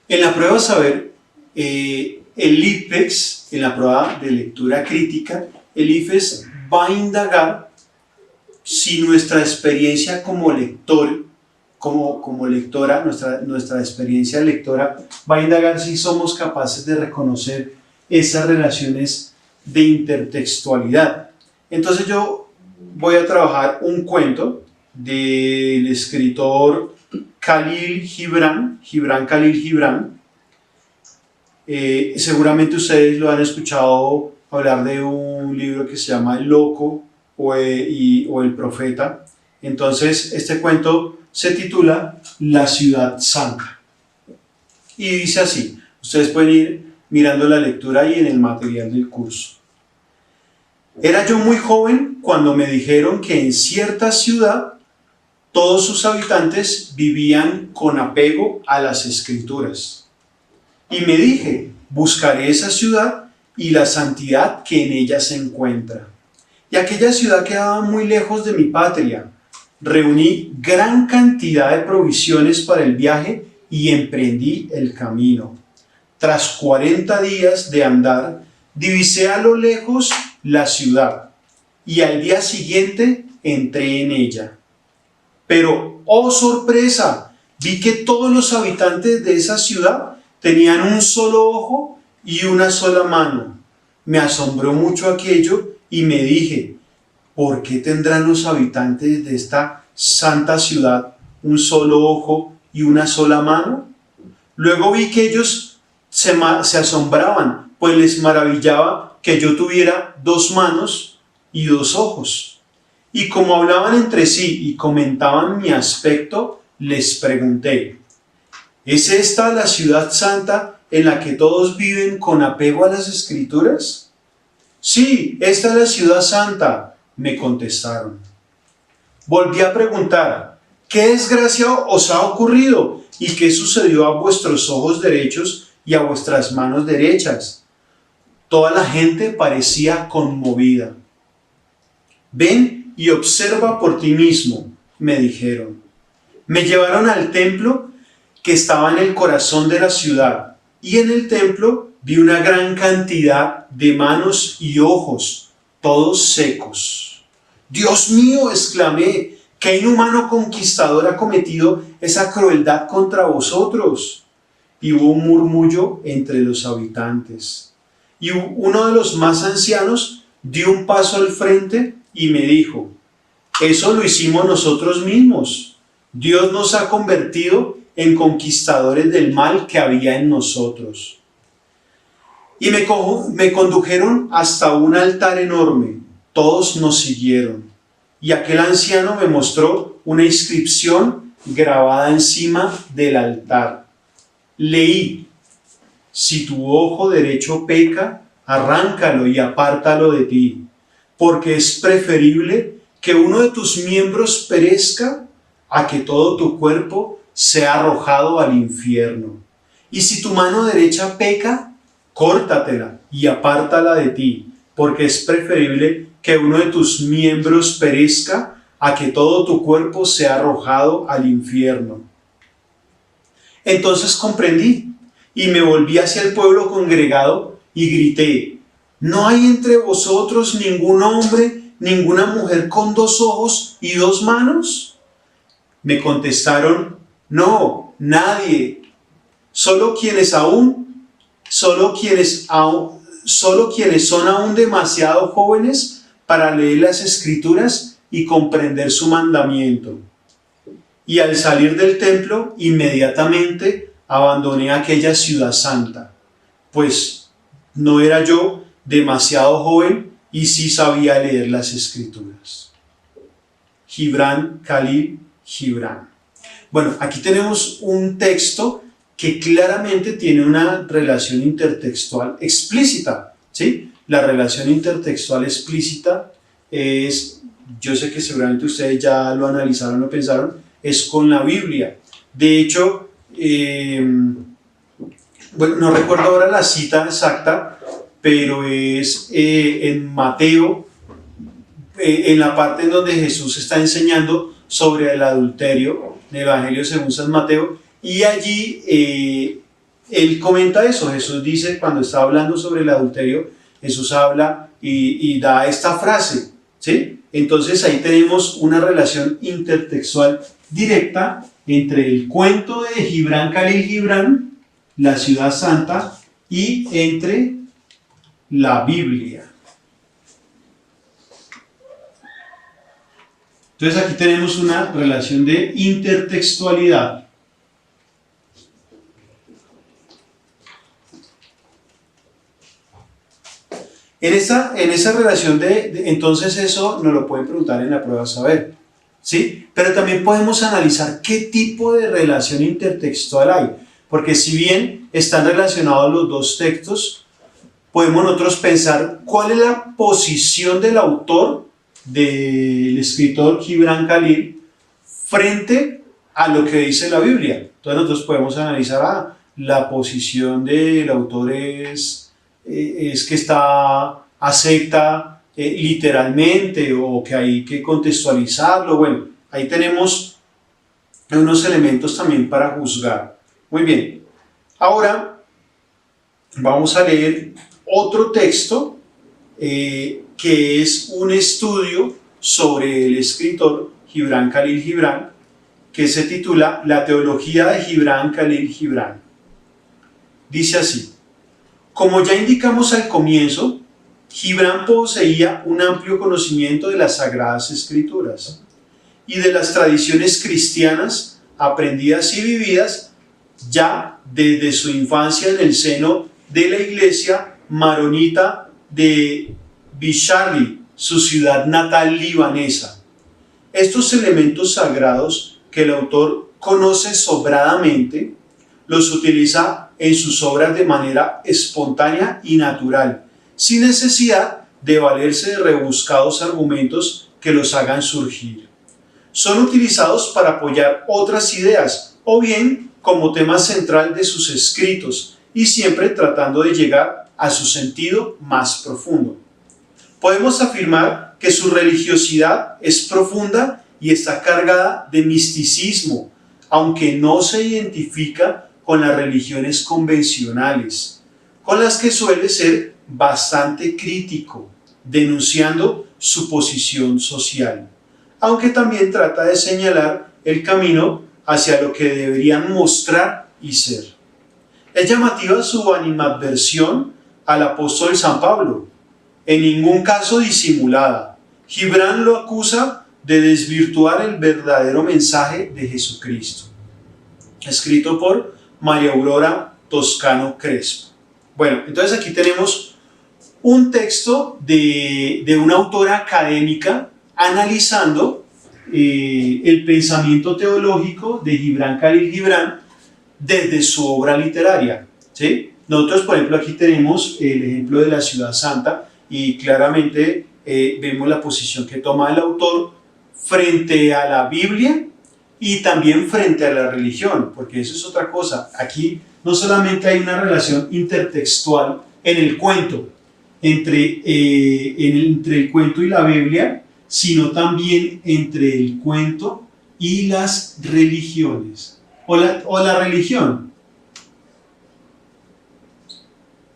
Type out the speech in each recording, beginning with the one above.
En la prueba saber, el IFEX, en la prueba de lectura crítica, el IFEX va a indagar si nuestra experiencia como lector, como lectora, nuestra experiencia lectora, va a indagar si somos capaces de reconocer esas relaciones de intertextualidad. Entonces yo voy a trabajar un cuento del escritor Khalil Gibran, Khalil Gibran. Seguramente ustedes lo han escuchado hablar de un libro que se llama El Loco o El Profeta. Entonces este cuento se titula La Ciudad Santa y dice así, ustedes pueden ir mirando la lectura ahí en el material del curso. Era yo muy joven cuando me dijeron que en cierta ciudad todos sus habitantes vivían con apego a las escrituras. Y me dije, buscaré esa ciudad y la santidad que en ella se encuentra. Y aquella ciudad quedaba muy lejos de mi patria. Reuní gran cantidad de provisiones para el viaje y emprendí el camino. Tras 40 días de andar, divisé a lo lejos la ciudad y al día siguiente entré en ella. Pero, ¡oh sorpresa! Vi que todos los habitantes de esa ciudad tenían un solo ojo y una sola mano. Me asombró mucho aquello y me dije, ¿por qué tendrán los habitantes de esta santa ciudad un solo ojo y una sola mano? Luego vi que ellos se asombraban, pues les maravillaba que yo tuviera 2 manos y 2 ojos. Y como hablaban entre sí y comentaban mi aspecto, les pregunté, ¿es esta la ciudad santa en la que todos viven con apego a las escrituras? Sí, esta es la ciudad santa, me contestaron. Volví a preguntar, ¿qué desgracia os ha ocurrido? ¿Y qué sucedió a vuestros ojos derechos y a vuestras manos derechas? Toda la gente parecía conmovida. Ven y observa por ti mismo, me dijeron. Me llevaron al templo que estaba en el corazón de la ciudad, y en el templo vi una gran cantidad de manos y ojos, todos secos. ¡Dios mío!, exclamé, ¿qué inhumano conquistador ha cometido esa crueldad contra vosotros? Y hubo un murmullo entre los habitantes. Y uno de los más ancianos dio un paso al frente y me dijo, eso lo hicimos nosotros mismos. Dios nos ha convertido en conquistadores del mal que había en nosotros. Y me condujeron hasta un altar enorme. Todos nos siguieron. Y aquel anciano me mostró una inscripción grabada encima del altar. Leí, si tu ojo derecho peca, arráncalo y apártalo de ti, porque es preferible que uno de tus miembros perezca a que todo tu cuerpo sea arrojado al infierno. Y si tu mano derecha peca, córtatela y apártala de ti, porque es preferible que uno de tus miembros perezca a que todo tu cuerpo sea arrojado al infierno. Entonces comprendí y me volví hacia el pueblo congregado y grité, ¿no hay entre vosotros ningún hombre, ninguna mujer con 2 ojos y 2 manos? Me contestaron, no, nadie, solo quienes son aún demasiado jóvenes para leer las escrituras y comprender su mandamiento. Y al salir del templo, inmediatamente abandoné aquella ciudad santa, pues no era yo demasiado joven y sí sabía leer las escrituras. Gibran, Khalil Gibran. Bueno, aquí tenemos un texto que claramente tiene una relación intertextual explícita, ¿sí? La relación intertextual explícita es, yo sé que seguramente ustedes ya lo analizaron o pensaron, es con la Biblia. De hecho, bueno, no recuerdo ahora la cita exacta, pero es en Mateo, en la parte en donde Jesús está enseñando sobre el adulterio, en el Evangelio según San Mateo, y allí él comenta eso. Jesús dice, cuando está hablando sobre el adulterio, Jesús habla y da esta frase, ¿sí? Entonces ahí tenemos una relación intertextual directa entre el cuento de Gibran Khalil Gibran, la ciudad santa, y entre la Biblia. Entonces aquí tenemos una relación de intertextualidad. En esa relación entonces eso nos lo pueden preguntar en la prueba saber, ¿sí? Pero también podemos analizar qué tipo de relación intertextual hay, porque si bien están relacionados los dos textos, podemos nosotros pensar cuál es la posición del autor, del escritor Gibran Khalil, frente a lo que dice la Biblia. Entonces nosotros podemos analizar, la posición del autor es que acepta literalmente, o que hay que contextualizarlo. Bueno, ahí tenemos unos elementos también para juzgar. Muy bien, ahora vamos a leer otro texto que es un estudio sobre el escritor Gibran Khalil Gibran, que se titula La teología de Gibran Khalil Gibran. Dice así: como ya indicamos al comienzo, Gibran poseía un amplio conocimiento de las Sagradas Escrituras y de las tradiciones cristianas aprendidas y vividas ya desde su infancia en el seno de la iglesia maronita de Bisharli, su ciudad natal libanesa. Estos elementos sagrados que el autor conoce sobradamente, los utiliza en sus obras de manera espontánea y natural, sin necesidad de valerse de rebuscados argumentos que los hagan surgir. Son utilizados para apoyar otras ideas, o bien como tema central de sus escritos, y siempre tratando de llegar a su sentido más profundo. Podemos afirmar que su religiosidad es profunda y está cargada de misticismo, aunque no se identifica con las religiones convencionales, con las que suele ser bastante crítico, denunciando su posición social, aunque también trata de señalar el camino hacia lo que deberían mostrar y ser. Es llamativa su animadversión al apóstol San Pablo, en ningún caso disimulada. Gibran lo acusa de desvirtuar el verdadero mensaje de Jesucristo. Escrito por María Aurora Toscano Crespo. Bueno, entonces aquí tenemos un texto de una autora académica analizando el pensamiento teológico de Gibran Khalil Gibran desde su obra literaria, ¿sí? Nosotros, por ejemplo, aquí tenemos el ejemplo de la ciudad santa y claramente vemos la posición que toma el autor frente a la Biblia y también frente a la religión, porque eso es otra cosa. Aquí no solamente hay una relación intertextual en el cuento, entre el cuento y la Biblia, sino también entre el cuento y las religiones, o la religión.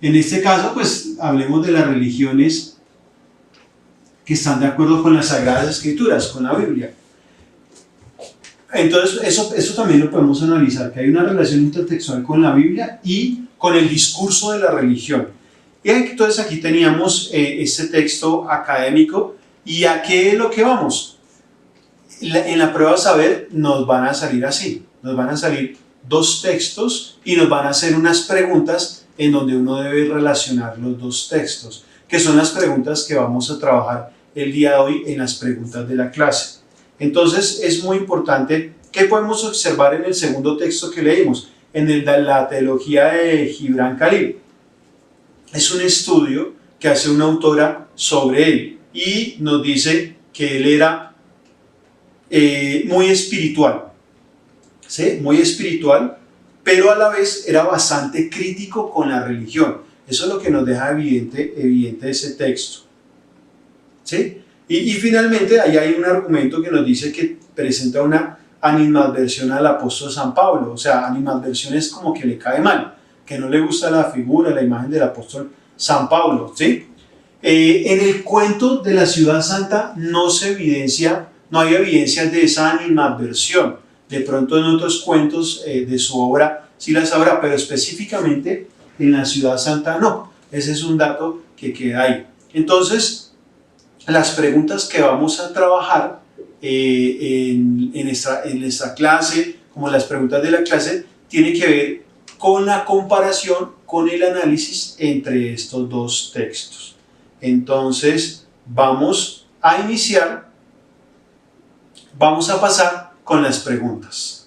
En este caso, pues hablemos de las religiones que están de acuerdo con las Sagradas Escrituras, con la Biblia. Entonces, eso también lo podemos analizar, que hay una relación intertextual con la Biblia y con el discurso de la religión. Y entonces aquí teníamos este texto académico. ¿Y a qué es lo que vamos? En la prueba saber nos van a salir así, nos van a salir dos textos y nos van a hacer unas preguntas en donde uno debe relacionar los dos textos, que son las preguntas que vamos a trabajar el día de hoy en las preguntas de la clase. Entonces es muy importante que podemos observar en el segundo texto que leímos, en la teología de Gibran Khalil. Es un estudio que hace una autora sobre él y nos dice que él era muy espiritual, ¿sí? Muy espiritual, pero a la vez era bastante crítico con la religión. Eso es lo que nos deja evidente ese texto, ¿sí? Y finalmente ahí hay un argumento que nos dice que presenta una animadversión al apóstol San Pablo. O sea, animadversión es como que le cae mal, que no le gusta la figura, la imagen del apóstol San Pablo, ¿sí? En el cuento de la ciudad santa no hay evidencias de esa animadversión. De pronto en otros cuentos de su obra sí las habrá, pero específicamente en la ciudad santa no. Ese es un dato que queda ahí. Entonces, las preguntas que vamos a trabajar en esta clase, como las preguntas de la clase, tienen que ver con la comparación, con el análisis entre estos dos textos. Entonces, vamos a iniciar, vamos a pasar con las preguntas.